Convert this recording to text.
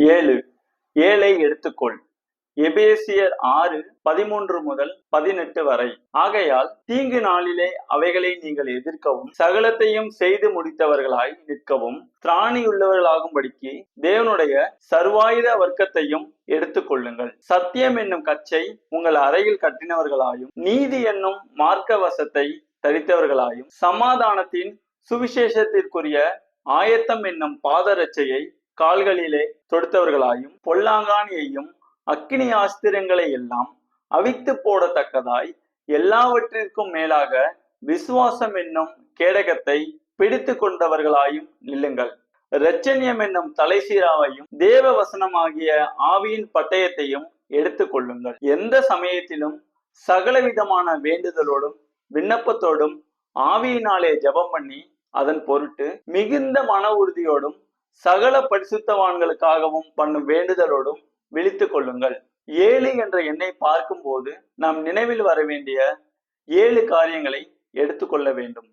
7. ஏழை எடுத்துக்கொள். எபேசியர் 6:13-18 வரை. ஆகையால் தீங்கு நாளிலே அவைகளை நீங்கள் எதிர்க்கவும் சகலத்தையும் செய்து முடித்தவர்களாய் நிற்கவும் திராணியுள்ளவர்களாகும்படிக்கு தேவனுடைய சர்வாயுத வர்க்கத்தையும் எடுத்துக்கொள்ளுங்கள். சத்தியம் என்னும் கச்சை உங்கள் அறையில் கட்டினவர்களாயும் நீதி என்னும் மார்க்கவசத்தை தரித்தவர்களாயும் சமாதானத்தின் சுவிசேஷத்திற்குரிய ஆயத்தம் என்னும் பாதரட்சையை கால்களிலே தொடுத்தவர்களாயும் பொல்லாங்கானியையும் அக்கினி ஆஸ்திரங்களை எல்லாம் அவித்து போடத்தக்கதாய் எல்லாவற்றிற்கும் மேலாக விசுவாசம் என்னும் கேடகத்தை பிடித்து கொண்டவர்களாயும் நில்லுங்கள். இரட்சண்யம் என்னும் தலைசீராவையும் தேவ வசனமாகிய ஆவியின் பட்டயத்தையும் எடுத்துக் கொள்ளுங்கள். எந்த சமயத்திலும் சகலவிதமான வேண்டுதலோடும் விண்ணப்பத்தோடும் ஆவியினாலே ஜெபம் பண்ணி அதன் பொருட்டு மிகுந்த மன உறுதியோடும் சகல பரிசுத்தவான்களுக்காகவும் பண்ணும் வேண்டுதலோடும் விழித்துக் கொள்ளுங்கள். 7 என்ற எண்ணை பார்க்கும் போது நாம் நினைவில் வர வேண்டிய 7 காரியங்களை எடுத்துக்கொள்ள வேண்டும்.